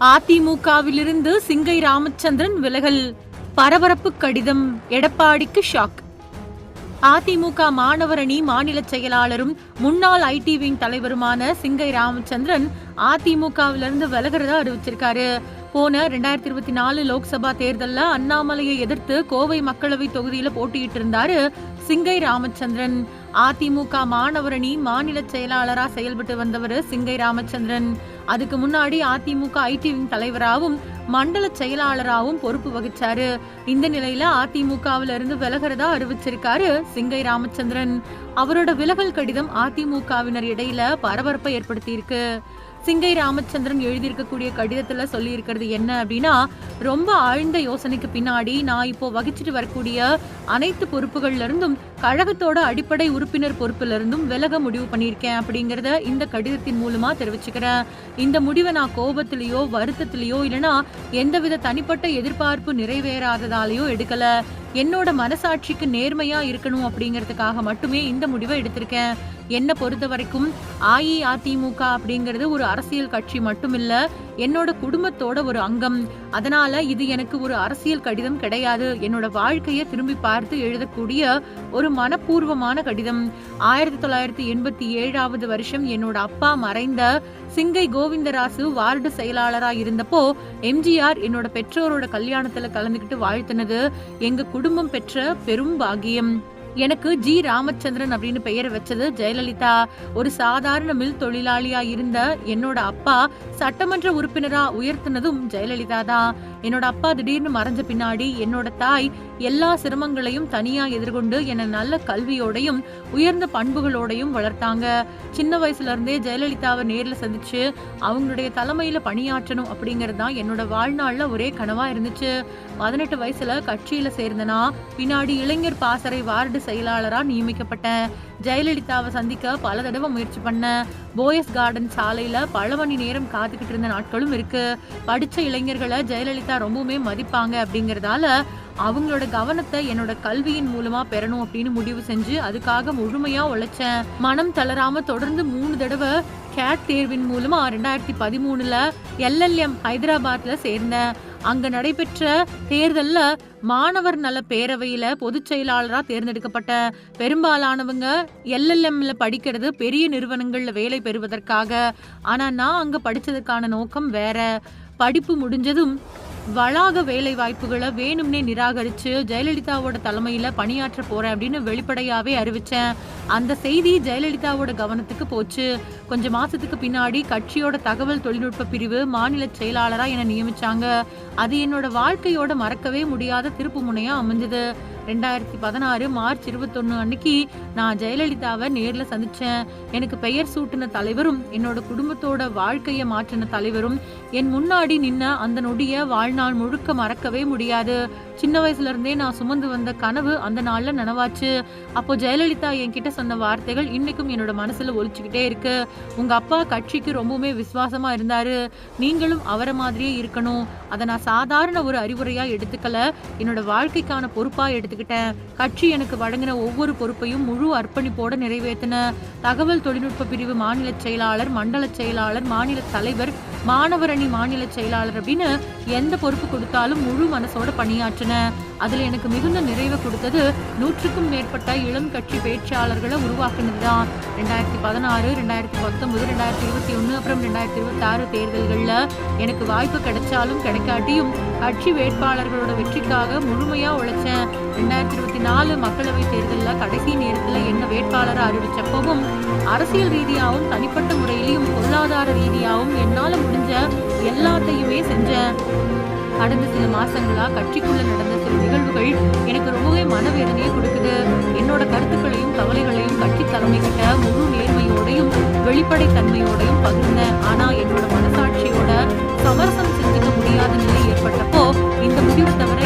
அதிமுகவிலிருந்து சிங்கை ராமச்சந்திரன் விலகல். பரபரப்பு கடிதம், எடப்பாடிக்கு ஷாக். அதிமுக மாணவர் அணி மாநில செயலாளரும் முன்னாள் ஐடி விங் தலைவருமான சிங்கை ராமச்சந்திரன் அதிமுகவிலிருந்து விலகிறதா அறிவிச்சிருக்காரு. போன 2024 லோக்சபா தேர்தல்ல அண்ணாமலையை எதிர்த்து கோவை மக்களவை தொகுதியில போட்டியிட்டு இருந்தாரு சிங்கை ராமச்சந்திரன். அதிமுக மாணவர் அணி மாநில செயலாளரா செயல்பட்டு வந்தவர் சிங்கை ராமச்சந்திரன். அதுக்கு முன்னாடி அதிமுக ஐடி விங் தலைவராகவும் மண்டல செயலாளராகவும் பொறுப்பு வகிச்சாரு. இந்த நிலையில அதிமுகவில இருந்து விலகிறதா அறிவிச்சிருக்காரு சிங்கை ராமச்சந்திரன். அவரோட விலகல் கடிதம் அதிமுகவினர் இடையில பரபரப்பை ஏற்படுத்தி இருக்கு. சிங்கை ராமச்சந்திரன் எழுதியிருக்கக்கூடிய கடிதத்துல சொல்லி இருக்கிறது என்ன அப்படின்னா, ரொம்ப ஆழ்ந்த யோசனைக்கு பின்னாடி நான் இப்போ வகிச்சுட்டு வரக்கூடிய அனைத்து பொறுப்புகள்ல இருந்தும் கழகத்தோட அடிப்படை உறுப்பினர் பொறுப்புல இருந்தும் விலக முடிவு பண்ணியிருக்கேன் அப்படிங்கறத இந்த கடிதத்தின் மூலமா தெரிவிச்சுக்கிறேன். இந்த முடிவை நான் கோபத்திலேயோ வருத்தத்திலேயோ இல்லைன்னா எந்தவித தனிப்பட்ட எதிர்பார்ப்பு நிறைவேறாததாலேயோ எடுக்கல. என்னோட மனசாட்சிக்கு நேர்மையா இருக்கணும் அப்படிங்கிறதுக்காக மட்டுமே இந்த முடிவை எடுத்திருக்கேன். என்னை பொறுத்த வரைக்கும் அஇஅதிமுக அப்படிங்கிறது ஒரு அரசியல் கட்சி மட்டும் இல்ல, என்னோட குடும்பத்தோட ஒரு அங்கம். அதனால இது எனக்கு ஒரு அரசியல் கடிதம் கிடையாது. என்னோட வாழ்க்கையை திரும்பி பார்த்து எழுதக்கூடிய ஒரு மனப்பூர்வமான கடிதம். 1987 வருஷம் என்னோட அப்பா மறைந்த சிங்கை கோவிந்தராசு வார்டு செயலாளரா இருந்தப்போ எம்ஜிஆர் என்னோட பெற்றோரோட கல்யாணத்துல கலந்துக்கிட்டு வாழ்த்தினது எங்க குடும்பம் பெற்ற பெரும் பாக்கியம். எனக்கு ஜி ராமச்சந்திரன் அப்படின்னு பெயரை வச்சது ஜெயலலிதா. ஒரு சாதாரண மில் தொழிலாளியா இருந்த என்னோட அப்பா சட்டமன்ற உறுப்பினரா உயர்த்தினதும் ஜெயலலிதா தான். என்னோட அப்பா திடீர்னு மறைஞ்ச பின்னாடி என்னோட தாய் எல்லா சிரமங்களையும் தனியா எதிர்கொண்டு என்னை நல்ல கல்வியோடையும் உயர்ந்த பண்புகளோடையும் வளர்த்தாங்க. சின்ன வயசுல இருந்தே ஜெயலலிதாவை நேர்ல சந்திச்சு அவங்களுடைய தலைமையில பணியாற்றணும் அப்படிங்கிறது தான் என்னோட வாழ்நாள்ல ஒரே கனவா இருந்துச்சு. 18 வயசுல கட்சியில சேர்ந்தனா பின்னாடி இளைஞர் பாசறை வார்டு செயலாளரா நியமிக்கப்பட்டேன். ஜெயலலிதாவை சந்திக்க பல தடவை முயற்சி பண்ண. போயஸ் கார்டன் சாலையில பல மணி நேரம் காத்துக்கிட்டு இருந்த நாட்களும் இருக்கு. படிச்ச இளைஞர்களை ஜெயலலிதா ரொம்பவுமே மதிப்பாங்க அப்படிங்கறதால அவங்களோட கவனத்தை என்னோட கல்வியின் மூலமா பெறணும் அப்படின்னு முடிவு செஞ்சு அதுக்காக முழுமையா உழைச்சேன். மனம் தளராம தொடர்ந்து 3 தடவை கேட் தேர்வின் மூலமா 2013 LLM ஹைதராபாத்ல சேர்ந்தேன். அங்க நடைபெற்ற தேர்தல்ல மாணவர் நல பேரவையில பொதுச் செயலாளரா தேர்ந்தெடுக்கப்பட்ட. பெரும்பாலானவங்க LLMல படிக்கிறது பெரிய நிறுவனங்கள்ல வேலை பெறுவதற்காக. ஆனா நான் அங்க படிச்சதுக்கான நோக்கம் வேற. படிப்பு முடிஞ்சதும் வளாக வேலை வாய்ப்புகளை வேணும்னே நிராகரிச்சு ஜெயலலிதாவோட தலைமையில பணியாற்ற போறேன் அப்படின்னு வெளிப்படையாவே அறிவிச்சேன். அந்த செய்தி ஜெயலலிதாவோட கவனத்துக்கு போச்சு. கொஞ்ச மாசத்துக்கு பின்னாடி கட்சியோட தகவல் தொழில்நுட்ப பிரிவு மாநில செயலாளரா என்னை நியமிச்சாங்க. அது என்னோட வாழ்க்கையோட மறக்கவே முடியாத திருப்பு முனையா அமைஞ்சது. 2016 மார்ச் 21 அன்னைக்கு நான் ஜெயலலிதாவை நேர்ல சந்திச்சேன். எனக்கு பெயர் சூட்டின தலைவரும் என்னோட குடும்பத்தோட வாழ்க்கைய மாற்றின தலைவரும் என் முன்னாடி நின்ன அந்த நொடிய வாழ்நாள் முழுக்க மறக்கவே முடியாது. சின்ன வயசுல இருந்தே நான் சுமந்து வந்த கனவு அந்த நாள்ல நனவாச்சு. அப்போ ஜெயலலிதா என்கிட்ட சொன்ன வார்த்தைகள் இன்னைக்கும் என்னோட மனசுல ஒலிச்சுக்கிட்டே இருக்கு. உங்க அப்பா கட்சிக்கு ரொம்பவுமே விசுவாசமா இருந்தாரு, நீங்களும் அவரை மாதிரியே இருக்கணும். அதை நான் சாதாரண ஒரு அறிவுரையா எடுத்துக்கல, என்னோட வாழ்க்கைக்கான பொறுப்பா எடுத்துக்கிட்டேன். கட்சி எனக்கு வழங்கின ஒவ்வொரு பொறுப்பையும் முழு அர்ப்பணிப்போட நிறைவேற்றின. தகவல் தொழில்நுட்ப பிரிவு மாநில செயலாளர், மண்டல செயலாளர், மாநில தலைவர், மாணவர் அணி மாநில செயலாளர் அப்படின்னு எந்த பொறுப்பு கொடுத்தாலும் முழு மனசோட பணியாற்றின. அதுல எனக்கு மிகுந்த நிறைவு கொடுத்தது 100க்கும் மேற்பட்ட இளம் கட்சி பேச்சாளர்களை உருவாக்குனதுதான். 2016, 2019, 2021 அப்புறம் 2026 தேர்தல்கள்ல எனக்கு வாய்ப்பு கிடைச்சாலும் கிடைக்காட்டியும் கட்சி வேட்பாளர்களோட வெற்றிக்காக முழுமையா உழைச்சேன். 2024 மக்களவை தேர்தலில் கடைசி நேரத்துல என்ன வேட்பாளரை அறிவிச்சப்பவும் அரசியல் ரீதியாகவும் தனிப்பட்ட முறையிலையும் பொருளாதார ரீதியாகவும் என்னால முடிஞ்ச எல்லாத்தையுமே செஞ்சேன். கடந்த சில மாசங்களா கட்சிக்குள்ள நடந்த சில நிகழ்வுகள் எனக்கு ரொம்பவே மனவேதனையை கொடுக்குது. என்னோட கருத்துக்களையும் கவலைகளையும் கட்சி தலைமை கிட்ட முழு நேர்மையோடையும் வெளிப்படை தன்மையோடையும் பகிர்ந்தேன். ஆனா என்னோட மனசாட்சியோட சமரசம் செஞ்சுக்க முடியாத நிலை ஏற்பட்டப்போ இந்த முடிவை தவிர